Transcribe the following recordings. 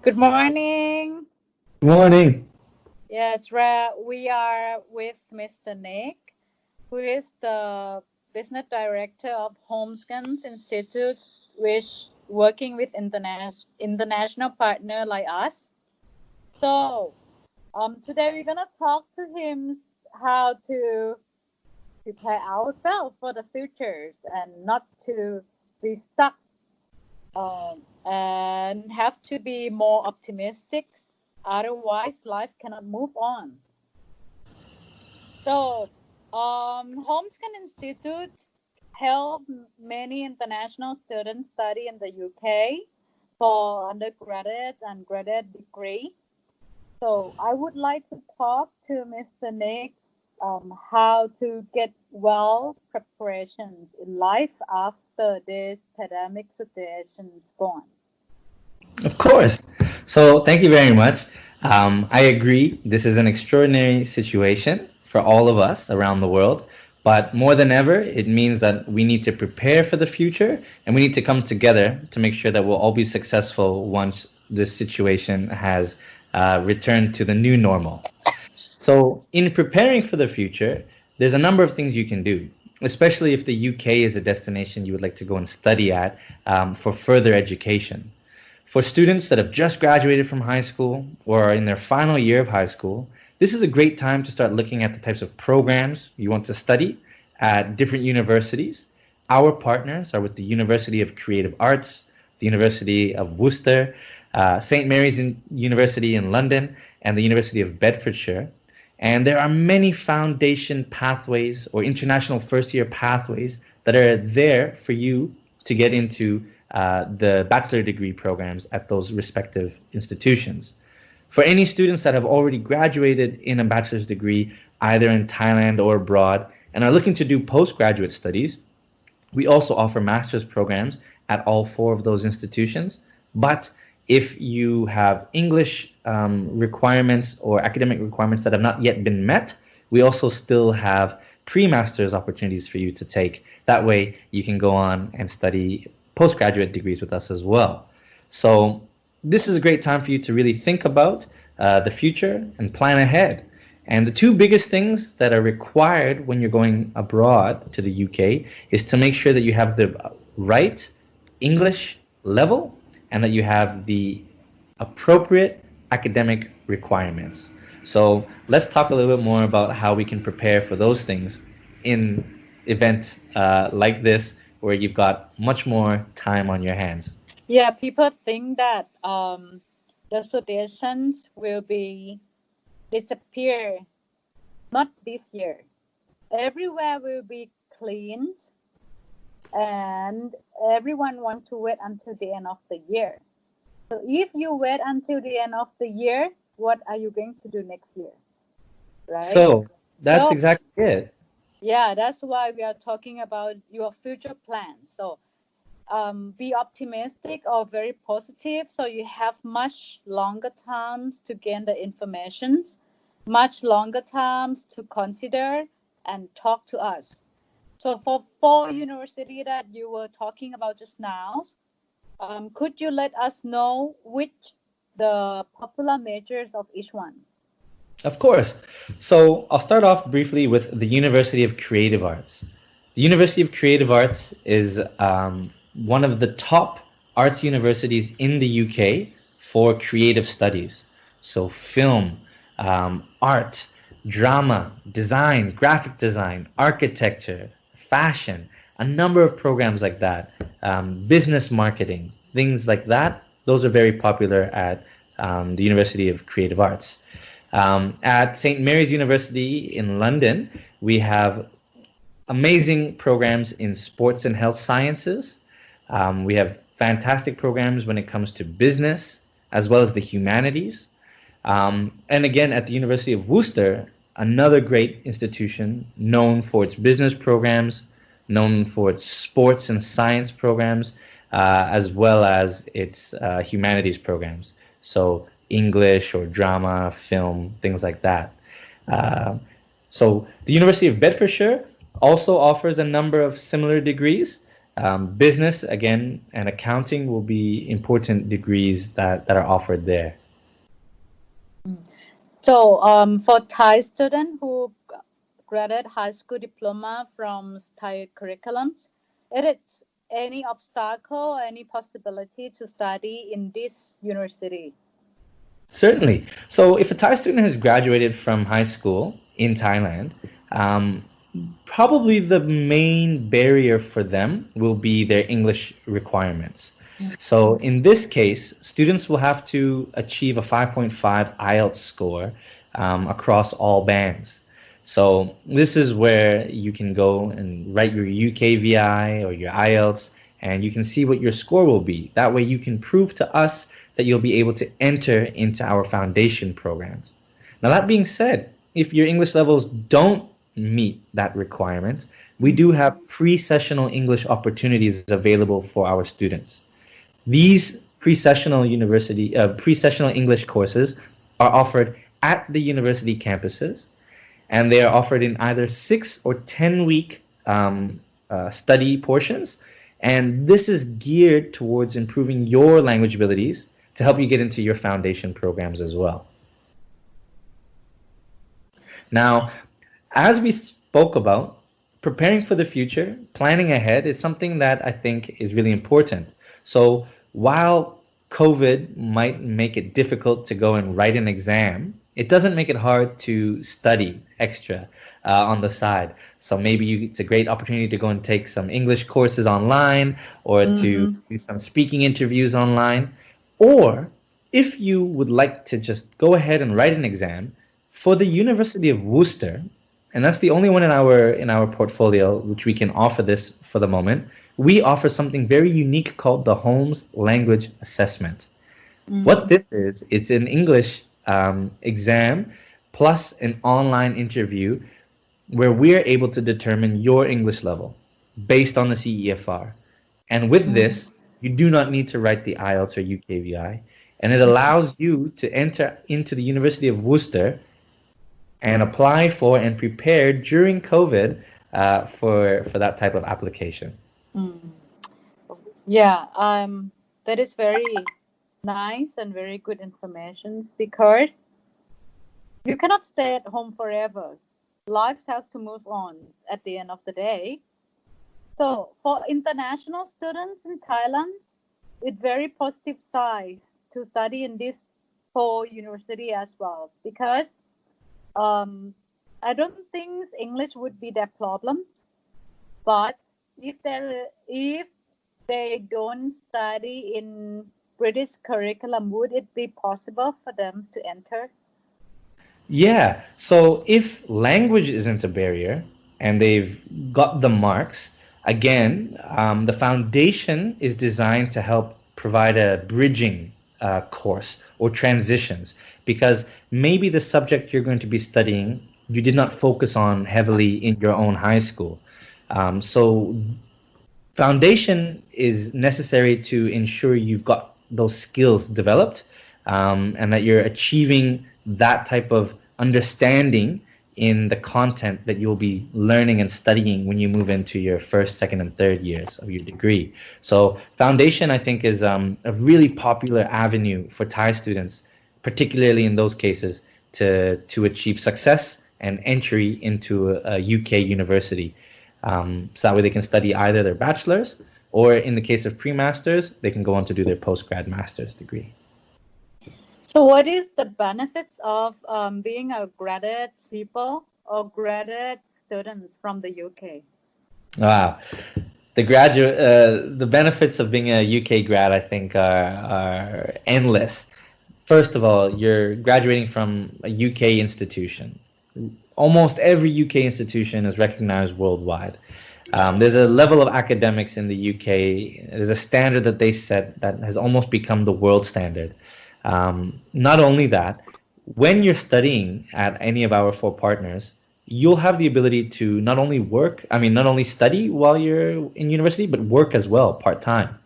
Good morning. Morning. Yes, we are with Mr. Nick, who is the business director of Homeskins Institute, which working with international partner like us. So, today we're gonna talk to him how to prepare ourselves for the futures and not to be stuck and have to be more optimistic. Otherwise, life cannot move on. So, Homeskin Institute help many international students study in the UK for undergraduate and graduate degree. So, I would like to talk to Mr. Nick how to get well preparations in life after this pandemic situation is gone. Of course. So thank you very much. I agree. This is an extraordinary situation for all of us around the world. But more than ever, it means that we need to prepare for the future and we need to come together to make sure that we'll all be successful once this situation has returned to the new normal. So in preparing for the future, there's a number of things you can do, especially if the UK is a destination you would like to go and study at for further education. For students that have just graduated from high school or are in their final year of high school, this is a great time to start looking at the types of programs you want to study at different universities. Our partners are with the University of Creative Arts, the University of Worcester, St. Mary's University in London, and the University of Bedfordshire. And there are many foundation pathways or international first-year pathways that are there for you to get into the bachelor degree programs at those respective institutions. For any students that have already graduated in a bachelor's degree, either in Thailand or abroad, and are looking to do postgraduate studies, we also offer master's programs at all four of those institutions. But if you have English requirements or academic requirements that have not yet been met, we also still have pre-master's opportunities for you to take. That way you can go on and study postgraduate degrees with us as well. So this is a great time for you to really think about the future and plan ahead. And the two biggest things that are required when you're going abroad to the UK is to make sure that you have the right English level and that you have the appropriate academic requirements. So let's talk a little bit more about how we can prepare for those things in events like this, where you've got much more time on your hands. Yeah, people think that the suggestions will be disappear, not this year. Everywhere will be cleaned, and everyone wants to wait until the end of the year. So if you wait until the end of the year, what are you going to do next year? Right? So that's exactly it. Yeah, that's why we are talking about your future plans. So be optimistic or very positive, so you have much longer times to gain the information, much longer times to consider and talk to us. So for 4 universities that you were talking about just now, could you let us know which the popular majors of each one? Of course. So I'll start off briefly with the University of Creative Arts. The University of Creative Arts is one of the top arts universities in the UK for creative studies. So film, art, drama, design, graphic design, architecture, fashion, a number of programs like that, business marketing, things like that. Those are very popular at the University of Creative Arts. At St. Mary's University in London, we have amazing programs in sports and health sciences. We have fantastic programs when it comes to business, as well as the humanities. And again, at the University of Worcester, another great institution known for its business programs, known for its sports and science programs, as well as its humanities programs. So English or drama, film, things like that. So the University of Bedfordshire also offers a number of similar degrees. Business, again, and accounting will be important degrees that are offered there. So for Thai students who graduate high school diploma from Thai curriculums, is it any obstacle, any possibility to study in this university? Certainly. So if a Thai student has graduated from high school in Thailand, probably the main barrier for them will be their English requirements. So in this case, students will have to achieve a 5.5 IELTS score across all bands. So this is where you can go and write your UKVI or your IELTS, and you can see what your score will be. That way you can prove to us that you'll be able to enter into our foundation programs. Now, that being said, if your English levels don't meet that requirement, we do have pre-sessional English opportunities available for our students. These pre-sessional English courses are offered at the university campuses, and they are offered in either 6 or 10-week study portions. And this is geared towards improving your language abilities to help you get into your foundation programs as well. Now, as we spoke about, preparing for the future, planning ahead is something that I think is really important. So while COVID might make it difficult to go and write an exam, it doesn't make it hard to study extra on the side. So maybe it's a great opportunity to go and take some English courses online, or to do some speaking interviews online. Or if you would like to just go ahead and write an exam, for the University of Worcester, and that's the only one in our portfolio which we can offer this for the moment, we offer something very unique called the Holmes Language Assessment. What this is, it's an English exam plus an online interview where we're able to determine your English level based on the CEFR. And with this, you do not need to write the IELTS or UKVI, and it allows you to enter into the University of Worcester and apply for and prepare during COVID for that type of application. Yeah, that is very nice and very good information, because you cannot stay at home forever. Life has to move on at the end of the day. So for international students in Thailand, it's very positive side to study in this whole university as well, because I don't think English would be their problem. But if they don't study in British curriculum, would it be possible for them to enter? Yeah, so if language isn't a barrier and they've got the marks, again, the foundation is designed to help provide a bridging course or transitions, because maybe the subject you're going to be studying, you did not focus on heavily in your own high school. So foundation is necessary to ensure you've got those skills developed, and that you're achieving that type of understanding in the content that you'll be learning and studying when you move into your first, second, and third years of your degree. So foundation, I think, is a really popular avenue for Thai students, particularly in those cases, to achieve success and entry into a UK university. So that way they can study either their bachelor's, or in the case of pre-masters, they can go on to do their post-grad master's degree. So what is the benefits of being a graduate people or graduate student from the UK? Wow. The benefits of being a UK grad, I think, are endless. First of all, you're graduating from a UK institution. Almost every UK institution is recognized worldwide. There's a level of academics in the UK. There's a standard that they set that has almost become the world standard. Not only that, when you're studying at any of our 4 partners, you'll have the ability to not only study while you're in university, but work as well, part-time.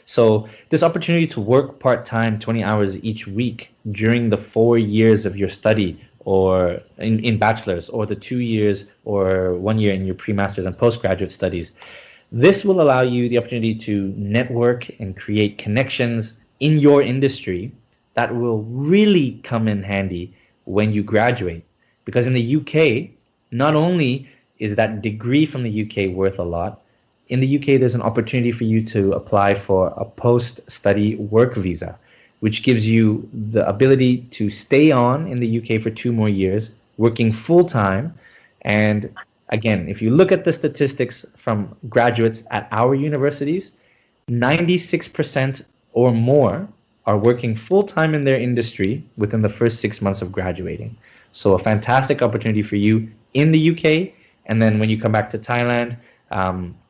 So this opportunity to work part-time 20 hours each week during the 4 years of your study, or in bachelor's, or the 2 years or 1 year in your pre-master's and postgraduate studies, This will allow you the opportunity to network and create connections in your industry that will really come in handy when you graduate. Because in the UK, not only is that degree from the UK worth a lot, in the UK, there's an opportunity for you to apply for a post-study work visa, which gives you the ability to stay on in the UK for 2 more years, working full-time. And again, if you look at the statistics from graduates at our universities, 96% or more are working full-time in their industry within the first 6 months of graduating. So a fantastic opportunity for you in the UK. And then when you come back to Thailand,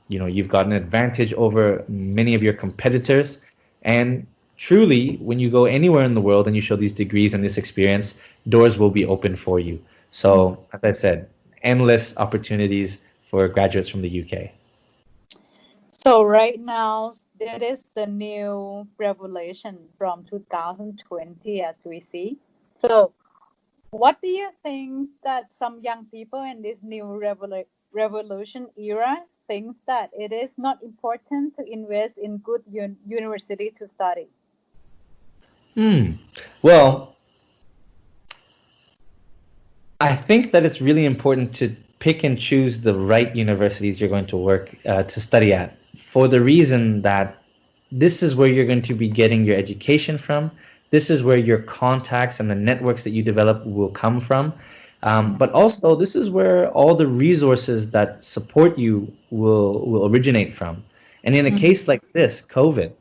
you've got an advantage over many of your competitors. And truly, when you go anywhere in the world and you show these degrees and this experience, doors will be open for you. So, as I said, endless opportunities for graduates from the UK. So right now, that is the new revelation from 2020 as we see. So what do you think that some young people in this new revolution era think that it is not important to invest in good university to study? Well, I think that it's really important to pick and choose the right universities you're going to work to study at, for the reason that this is where you're going to be getting your education from. This is where your contacts and the networks that you develop will come from. But also, this is where all the resources that support you will originate from. And in a case like this, COVID,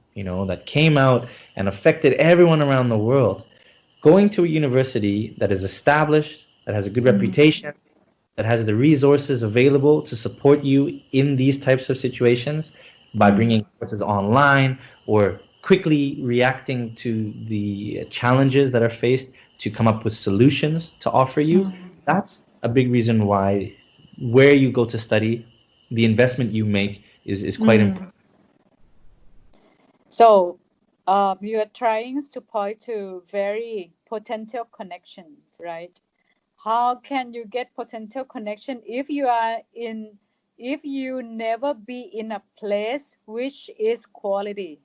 that came out and affected everyone around the world, going to a university that is established, that has a good reputation, that has the resources available to support you in these types of situations by bringing courses online or quickly reacting to the challenges that are faced to come up with solutions to offer you. That's a big reason why where you go to study, the investment you make is quite important. So you are trying to point to very potential connections, right? How can you get potential connection if you never be in a place which is quality,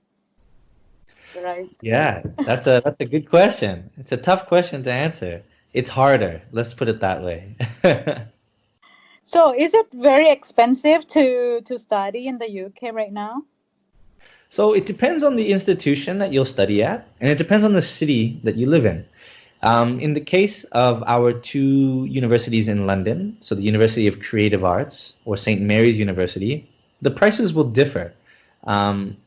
right? Yeah, that's a good question. It's a tough question to answer. It's harder. Let's put it that way. So is it very expensive to study in the UK right now? So it depends on the institution that you'll study at, and it depends on the city that you live in. In the case of our 2 universities in London, so the University of Creative Arts or St. Mary's University, the prices will differ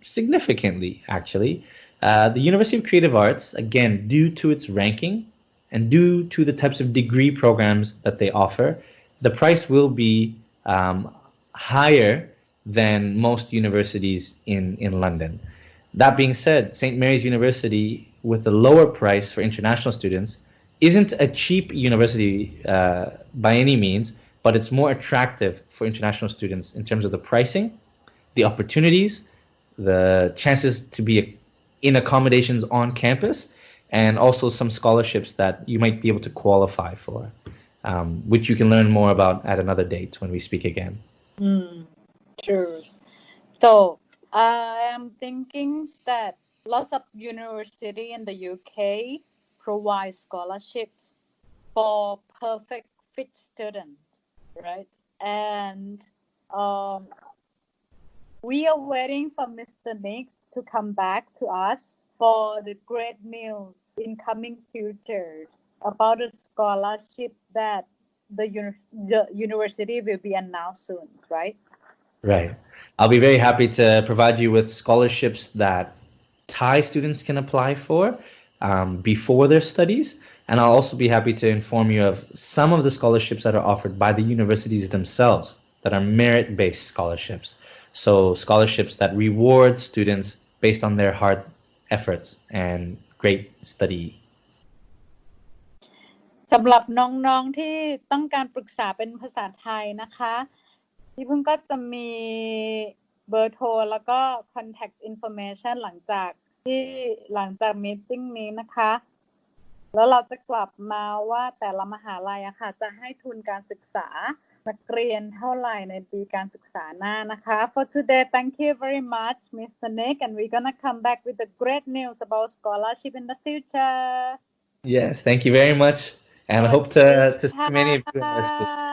significantly, actually. The University of Creative Arts, again, due to its ranking and due to the types of degree programs that they offer, the price will be higher than most universities in London. That being said, St. Mary's University, with a lower price for international students, isn't a cheap university by any means, but it's more attractive for international students in terms of the pricing, the opportunities, the chances to be in accommodations on campus, and also some scholarships that you might be able to qualify for, which you can learn more about at another date when we speak again. True. So I am thinking that lots of university in the UK provide scholarships for perfect fit students, right? And we are waiting for Mr. Nick to come back to us for the great news in coming future about the scholarship that the university will be announced soon, right? Right. I'll be very happy to provide you with scholarships that Thai students can apply for before their studies. And I'll also be happy to inform you of some of the scholarships that are offered by the universities themselves that are merit-based scholarships. So scholarships that reward students based on their hard efforts and great study. สำหรับน้องๆที่ต้องการปรึกษาเป็นภาษาไทยนะคะพี่พึ่งก็จะมีเบอร์โทรแล้วก็ contact information หลังจากmeeting นี้นะคะแล้วเราจะกลับมาว่าแต่ละมหาลัยอะค่ะจะให้ทุนการศึกษา นักเรียนเท่าไหร่ในปีการศึกษาหน้านะคะ For today thank you very much Mr. Nick and we're gonna come back with the great news about scholarship in the future Yes, thank you very much, and I hope to see many of you in our school.